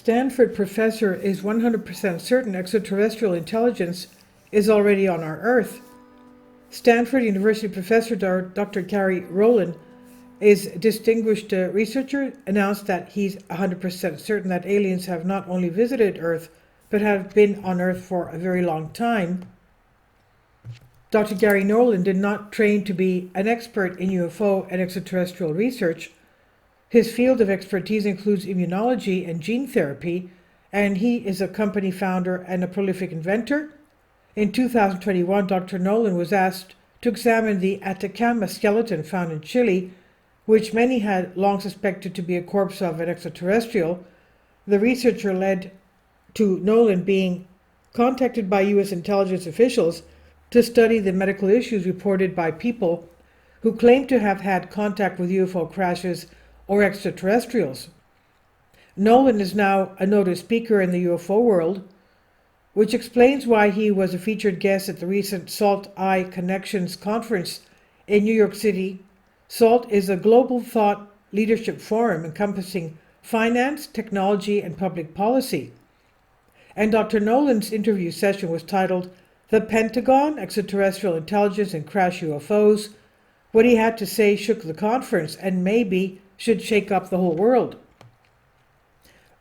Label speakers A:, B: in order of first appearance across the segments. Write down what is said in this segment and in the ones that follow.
A: Stanford professor is 100% certain extraterrestrial intelligence is already on our Earth. Stanford University professor Dr. Gary Rowland is a distinguished researcher, announced that he's 100% certain that aliens have not only visited Earth, but have been on Earth for a very long time. Dr. Gary Rowland did not train to be an expert in UFO and extraterrestrial research. His field of expertise includes immunology and gene therapy, and he is a company founder and a prolific inventor. In 2021, Dr. Nolan was asked to examine the Atacama skeleton found in Chile, which many had long suspected to be a corpse of an extraterrestrial. The researcher led to Nolan being contacted by U.S. intelligence officials to study the medical issues reported by people who claim to have had contact with UFO crashes or extraterrestrials. Nolan is now a noted speaker in the UFO world, which explains why he was a featured guest at the recent SALT Eye Connections conference in New York City. SALT is a global thought leadership forum encompassing finance, technology, and public policy. And Dr. Nolan's interview session was titled "The Pentagon, Extraterrestrial Intelligence, and Crash UFOs." What he had to say shook the conference and maybe should shake up the whole world.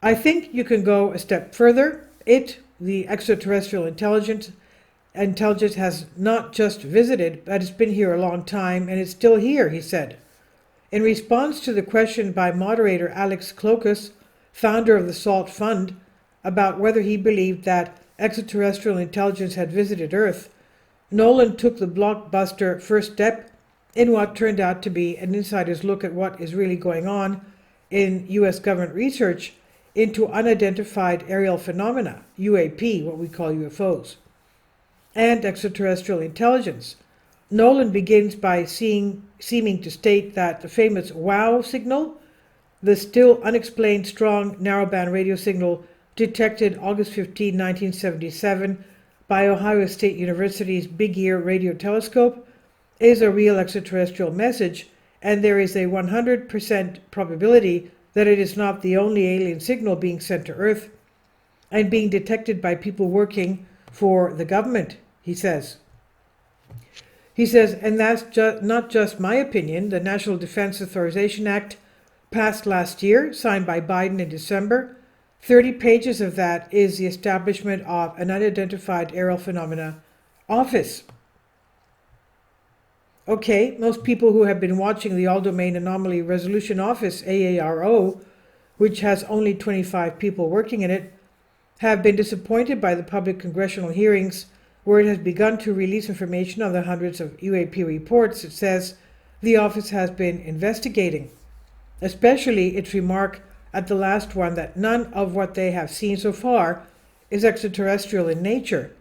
A: I think you can go a step further. The extraterrestrial intelligence has not just visited, but it's been here a long time, and it's still here, he said. In response to the question by moderator Alex Klokas, founder of the SALT Fund, about whether he believed that extraterrestrial intelligence had visited Earth, Nolan took the blockbuster first step in what turned out to be an insider's look at what is really going on in U.S. government research into unidentified aerial phenomena, UAP, what we call UFOs, and extraterrestrial intelligence. Nolan begins by seeming to state that the famous WOW signal, the still unexplained strong narrowband radio signal detected August 15, 1977 by Ohio State University's Big Ear radio telescope, is a real extraterrestrial message, and there is a 100% probability that it is not the only alien signal being sent to Earth and being detected by people working for the government, he says. He says, and that's not just my opinion. The National Defense Authorization Act passed last year, signed by Biden in December. 30 pages of that is the establishment of an Unidentified Aerial Phenomena Office. Okay, most people who have been watching the All-Domain Anomaly Resolution Office, AARO, which has only 25 people working in it, have been disappointed by the public congressional hearings where it has begun to release information on the hundreds of UAP reports it says the office has been investigating, especially its remark at the last one that none of what they have seen so far is extraterrestrial in nature.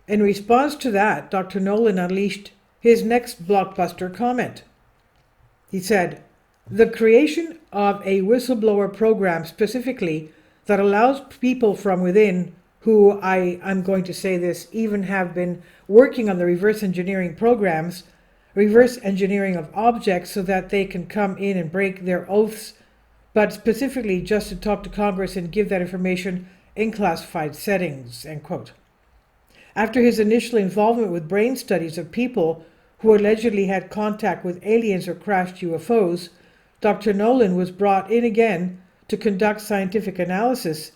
A: In response to that, Dr. Nolan unleashed his next blockbuster comment. He said, "The creation of a whistleblower program specifically that allows people from within who, I'm going to say this, even have been working on the reverse engineering programs, reverse engineering of objects so that they can come in and break their oaths, but specifically just to talk to Congress and give that information in classified settings," end quote. After his initial involvement with brain studies of people who allegedly had contact with aliens or crashed UFOs, Dr. Nolan was brought in again to conduct scientific analysis,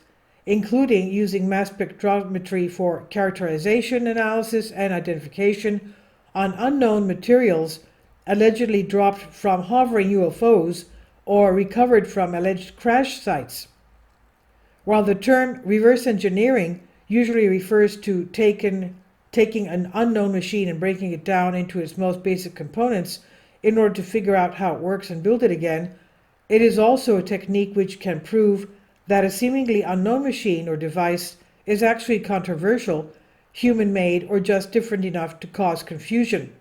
A: including using mass spectrometry for characterization analysis and identification on unknown materials allegedly dropped from hovering UFOs or recovered from alleged crash sites. While the term reverse engineering usually refers to taking an unknown machine and breaking it down into its most basic components in order to figure out how it works and build it again, it is also a technique which can prove that a seemingly unknown machine or device is actually controversial, human-made, or just different enough to cause confusion.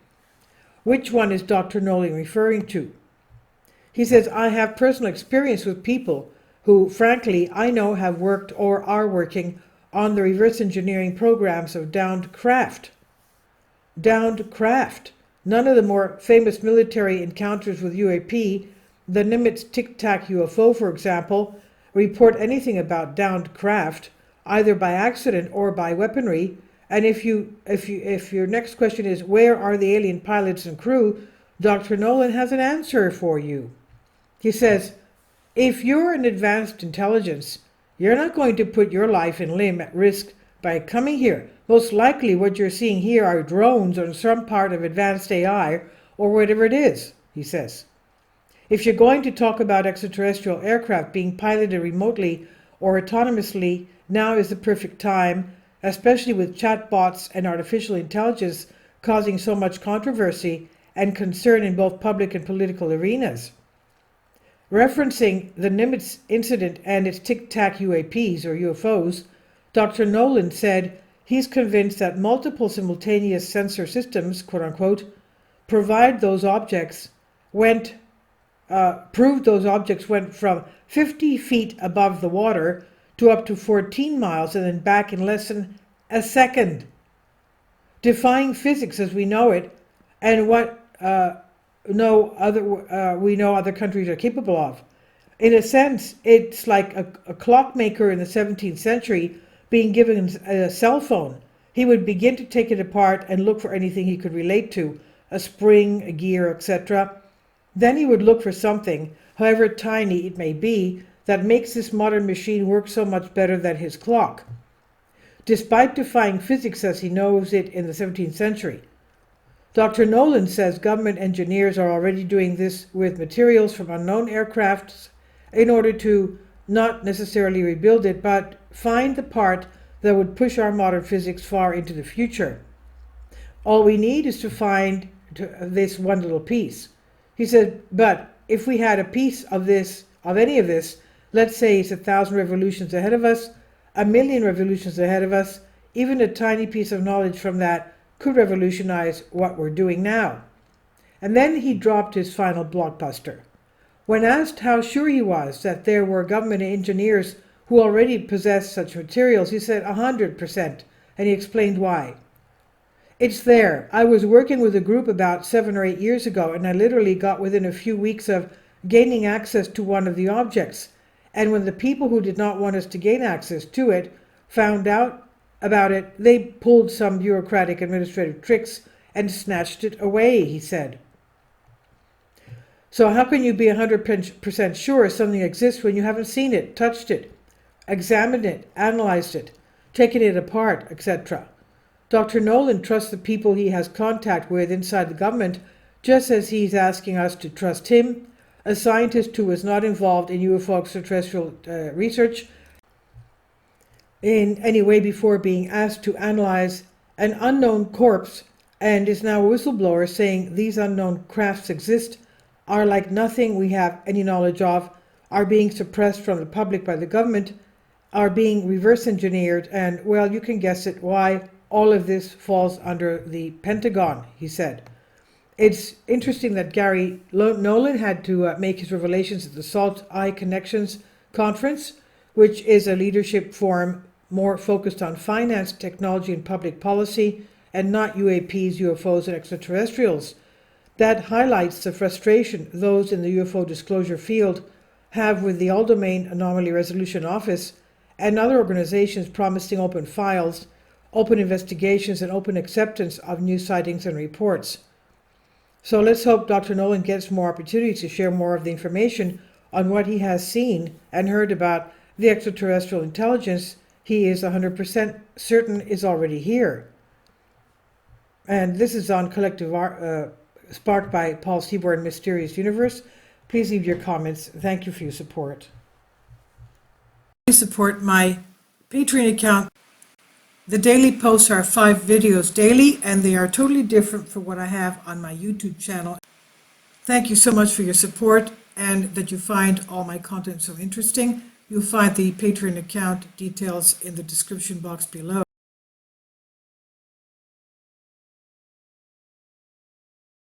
A: Which one is Dr. Nolan referring to? He says, "I have personal experience with people who, frankly, I know have worked or are working on the reverse engineering programs of downed craft. Downed craft. None of the more famous military encounters with UAP, the Nimitz Tic Tac UFO, for example, report anything about downed craft, either by accident or by weaponry. And if your next question is, where are the alien pilots and crew, Dr. Nolan has an answer for you. He says, if you're an advanced intelligence, you're not going to put your life and limb at risk by coming here. Most likely what you're seeing here are drones or some part of advanced AI or whatever it is, he says. If you're going to talk about extraterrestrial aircraft being piloted remotely or autonomously, now is the perfect time, especially with chatbots and artificial intelligence causing so much controversy and concern in both public and political arenas. Referencing the Nimitz incident and its tic-tac UAPs or UFOs, Dr. Nolan said he's convinced that multiple simultaneous sensor systems, quote-unquote, proved those objects went from 50 feet above the water to up to 14 miles and then back in less than a second, defying physics as we know it and what we know other countries are capable of. In a sense, it's like a clockmaker in the 17th century being given a cell phone. He would begin to take it apart and look for anything he could relate to, a spring, a gear, etc. Then he would look for something, however tiny it may be, that makes this modern machine work so much better than his clock, despite defying physics as he knows it in the 17th century. Dr. Nolan says government engineers are already doing this with materials from unknown aircrafts in order to not necessarily rebuild it, but find the part that would push our modern physics far into the future. All we need is to find this one little piece. He said, but if we had a piece of this, of any of this, let's say it's 1,000 revolutions ahead of us, 1,000,000 revolutions ahead of us, even a tiny piece of knowledge from that could revolutionize what we're doing now. And then he dropped his final blockbuster. When asked how sure he was that there were government engineers who already possessed such materials, he said 100%, and he explained why. It's there. I was working with a group about 7 or 8 years ago, and I literally got within a few weeks of gaining access to one of the objects. And when the people who did not want us to gain access to it found out about it, they pulled some bureaucratic administrative tricks and snatched it away, he said. So how can you be 100% sure something exists when you haven't seen it, touched it, examined it, analyzed it, taken it apart, etc.? Dr. Nolan trusts the people he has contact with inside the government, just as he's asking us to trust him, a scientist who was not involved in UFO extraterrestrial research in any way before being asked to analyze an unknown corpse and is now a whistleblower saying these unknown crafts exist, are like nothing we have any knowledge of, are being suppressed from the public by the government, are being reverse engineered, and, well, you can guess it, why all of this falls under the Pentagon, he said. It's interesting that Gary Nolan had to make his revelations at the Salt Eye Connections Conference, which is a leadership forum more focused on finance, technology, and public policy, and not UAPs, UFOs, and extraterrestrials. That highlights the frustration those in the UFO disclosure field have with the All-Domain Anomaly Resolution Office and other organizations promising open files, open investigations, and open acceptance of new sightings and reports. So let's hope Dr. Nolan gets more opportunities to share more of the information on what he has seen and heard about the extraterrestrial intelligence he is 100% certain is already here. And this is on Collective Art, sparked by Paul Seaborn Mysterious Universe. Please leave your comments. Thank you for your support. Please support my Patreon account. The daily posts are 5 videos daily, and they are totally different from what I have on my YouTube channel. Thank you so much for your support and that you find all my content so interesting. You'll find the Patreon account details in the description box below.